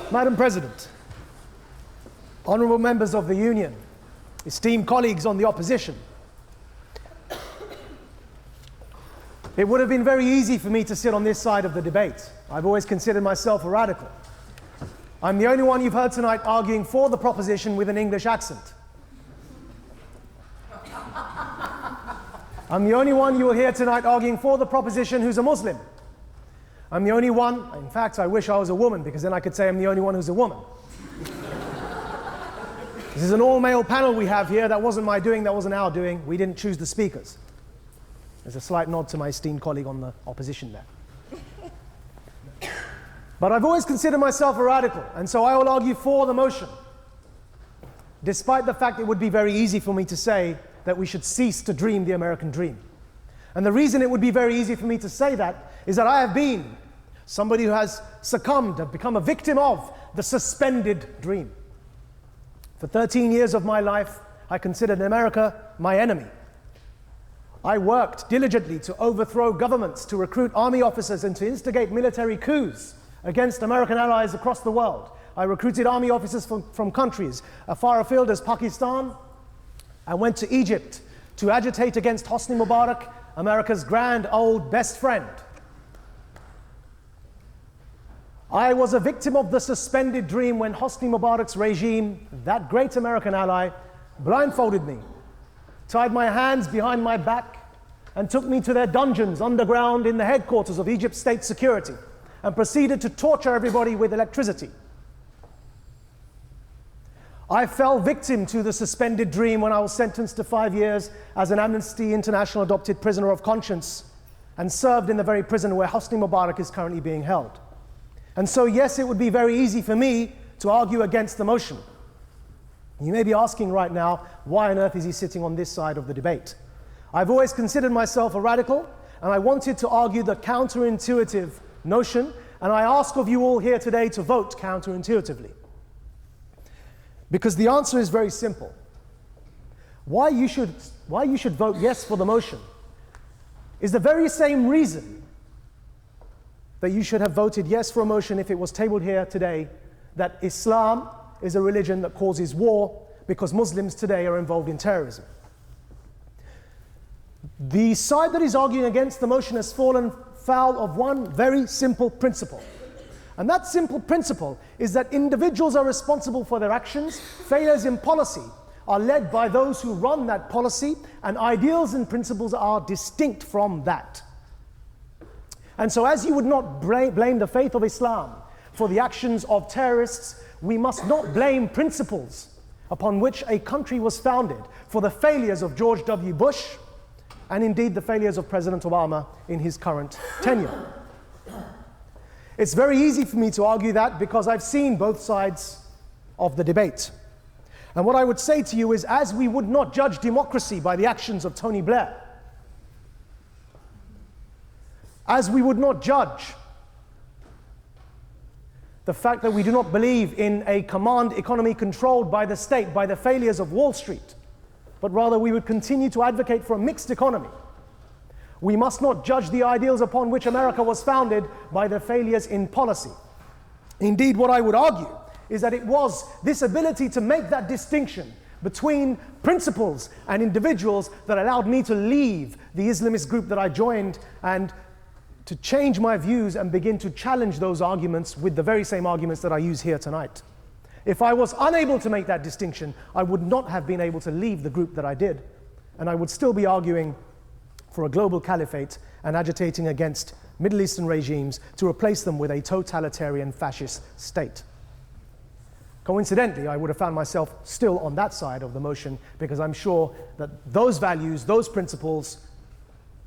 Madam President, honourable members of the Union, esteemed colleagues on the opposition, it would have been very easy for me to sit on this side of the debate. I've always considered myself a radical. I'm the only one you've heard tonight arguing for the proposition with an English accent. I'm the only one you will hear tonight arguing for the proposition who's a Muslim. I'm the only one, in fact, I wish I was a woman, because then I could say I'm the only one who's a woman. This is an all-male panel we have here. That wasn't my doing, that wasn't our doing. We didn't choose the speakers. There's a slight nod to my esteemed colleague on the opposition there. But I've always considered myself a radical, and so I will argue for the motion, despite the fact it would be very easy for me to say that we should cease to dream the American dream. And the reason it would be very easy for me to say that is that I have been somebody who has succumbed, have become a victim of the suspended dream. For 13 years of my life, I considered America my enemy. I worked diligently to overthrow governments, to recruit army officers, and to instigate military coups against American allies across the world. I recruited army officers from countries as far afield as Pakistan. I went to Egypt to agitate against Hosni Mubarak, America's grand old best friend. I was a victim of the suspended dream when Hosni Mubarak's regime, that great American ally, blindfolded me, tied my hands behind my back, and took me to their dungeons underground in the headquarters of Egypt's state security, and proceeded to torture everybody with electricity. I fell victim to the suspended dream when I was sentenced to 5 years as an Amnesty International adopted prisoner of conscience, and served in the very prison where Hosni Mubarak is currently being held. And so yes, it would be very easy for me to argue against the motion. You may be asking right now, why on earth is he sitting on this side of the debate? I've always considered myself a radical, and I wanted to argue the counterintuitive notion, and I ask of you all here today to vote counterintuitively. Because the answer is very simple. Why you should vote yes for the motion is the very same reason that you should have voted yes for a motion if it was tabled here today, that Islam is a religion that causes war because Muslims today are involved in terrorism. The side that is arguing against the motion has fallen foul of one very simple principle. And that simple principle is that individuals are responsible for their actions. Failures in policy are led by those who run that policy, and ideals and principles are distinct from that. And so as you would not blame the faith of Islam for the actions of terrorists, we must not blame principles upon which a country was founded for the failures of George W. Bush, and indeed the failures of President Obama in his current tenure. It's very easy for me to argue that because I've seen both sides of the debate. And what I would say to you is, as we would not judge democracy by the actions of Tony Blair, as we would not judge the fact that we do not believe in a command economy controlled by the state, by the failures of Wall Street, but rather we would continue to advocate for a mixed economy. We must not judge the ideals upon which America was founded by the failures in policy. Indeed, what I would argue is that it was this ability to make that distinction between principles and individuals that allowed me to leave the Islamist group that I joined and to change my views and begin to challenge those arguments with the very same arguments that I use here tonight. If I was unable to make that distinction, I would not have been able to leave the group that I did, and I would still be arguing for a global caliphate and agitating against Middle Eastern regimes to replace them with a totalitarian fascist state. Coincidentally, I would have found myself still on that side of the motion, because I'm sure that those values, those principles,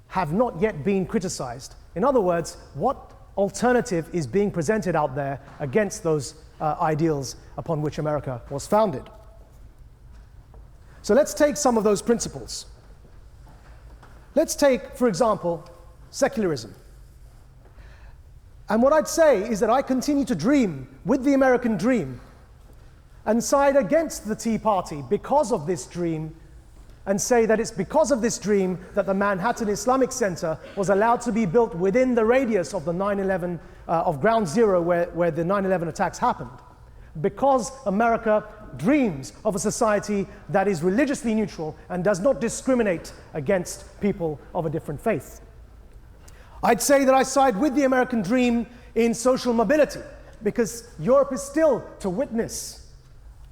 have not yet been criticized. In other words, what alternative is being presented out there against those ideals upon which America was founded? So let's take some of those principles. Let's take, for example, secularism. And what I'd say is that I continue to dream with the American dream and side against the Tea Party because of this dream, and say that it's because of this dream that the Manhattan Islamic Center was allowed to be built within the radius of the 9/11, of ground zero where the 9/11 attacks happened. because America dreams of a society that is religiously neutral and does not discriminate against people of a different faith. I'd say that I side with the American dream in social mobility, because Europe is still to witness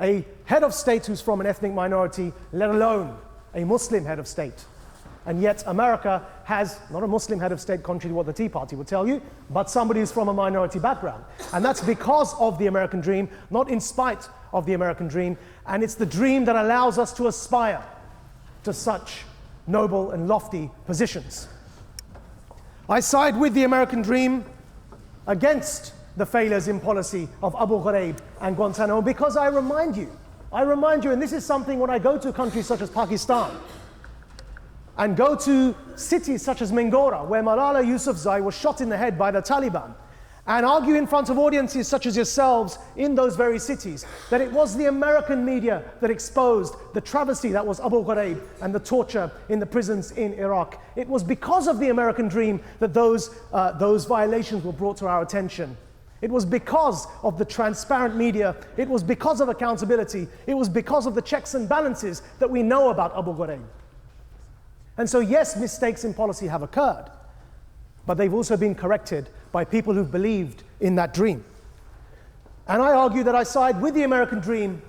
a head of state who's from an ethnic minority, let alone a Muslim head of state. And yet America has not a Muslim head of state, contrary to what the Tea Party would tell you, but somebody who's from a minority background. And that's because of the American dream, not in spite of the American dream. And it's the dream that allows us to aspire to such noble and lofty positions. I side with the American dream against the failures in policy of Abu Ghraib and Guantanamo, because I remind you, and this is something when I go to countries such as Pakistan, and go to cities such as Mingora, where Malala Yousafzai was shot in the head by the Taliban, and argue in front of audiences such as yourselves in those very cities, that it was the American media that exposed the travesty that was Abu Ghraib and the torture in the prisons in Iraq. It was because of the American dream that those violations were brought to our attention. It was because of the transparent media, it was because of accountability, it was because of the checks and balances that we know about Abu Ghraib. And so yes, mistakes in policy have occurred, but they've also been corrected by people who've believed in that dream. And I argue that I side with the American dream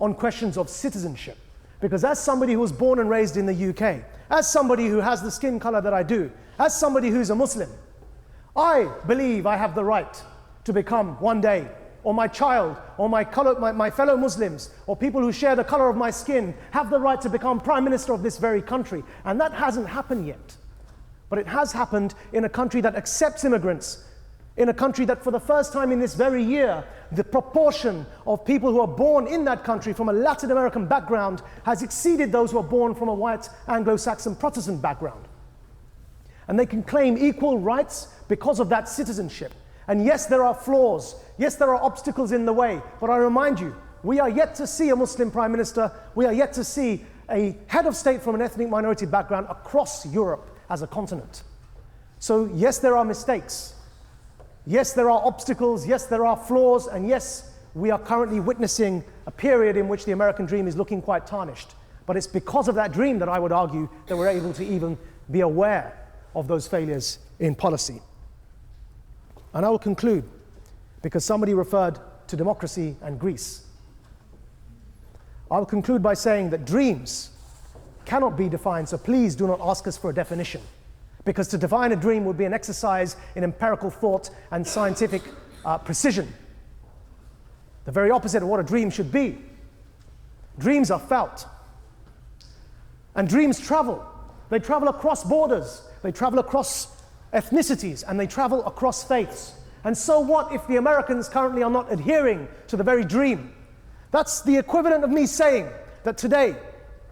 on questions of citizenship, because as somebody who was born and raised in the UK, as somebody who has the skin color that I do, as somebody who's a Muslim, I believe I have the right to become one day, or my child, or my fellow Muslims, or people who share the color of my skin, have the right to become Prime Minister of this very country. And that hasn't happened yet. But it has happened in a country that accepts immigrants, in a country that for the first time in this very year, the proportion of people who are born in that country from a Latin American background has exceeded those who are born from a white Anglo-Saxon Protestant background. And they can claim equal rights because of that citizenship. And yes, there are flaws. Yes, there are obstacles in the way. But I remind you, we are yet to see a Muslim Prime Minister. We are yet to see a head of state from an ethnic minority background across Europe as a continent. So yes, there are mistakes. Yes, there are obstacles. Yes, there are flaws. And yes, we are currently witnessing a period in which the American dream is looking quite tarnished. But it's because of that dream that I would argue that we're able to even be aware of those failures in policy. And I will conclude, because somebody referred to democracy and Greece. I will conclude by saying that dreams cannot be defined, so please do not ask us for a definition, because to define a dream would be an exercise in empirical thought and scientific precision. The very opposite of what a dream should be. Dreams are felt. And dreams travel. They travel across borders. They travel across ethnicities, and they travel across faiths. And so what if the Americans currently are not adhering to the very dream? That's the equivalent of me saying that today,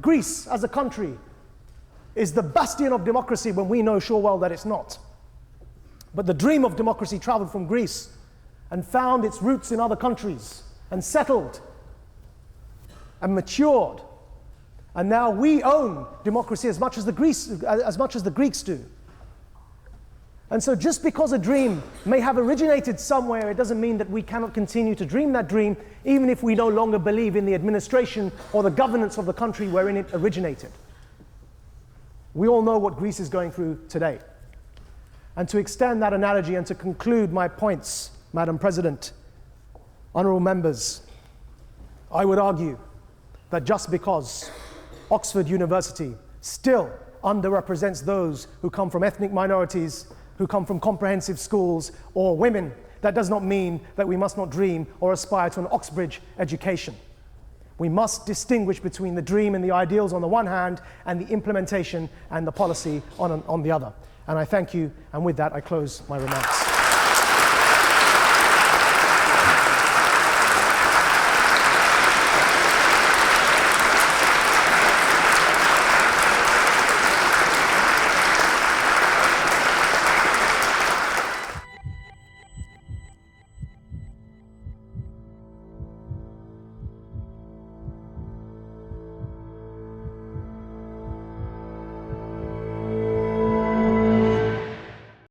Greece as a country is the bastion of democracy when we know sure well that it's not. But the dream of democracy traveled from Greece and found its roots in other countries and settled and matured. And now we own democracy as much as the Greeks do. And so just because a dream may have originated somewhere, it doesn't mean that we cannot continue to dream that dream, even if we no longer believe in the administration or the governance of the country wherein it originated. We all know what Greece is going through today. And to extend that analogy and to conclude my points, Madam President, honourable members, I would argue that just because Oxford University still underrepresents those who come from ethnic minorities, who come from comprehensive schools, or women, that does not mean that we must not dream or aspire to an Oxbridge education. We must distinguish between the dream and the ideals on the one hand, and the implementation and the policy on the other. And I thank you, and with that I close my remarks.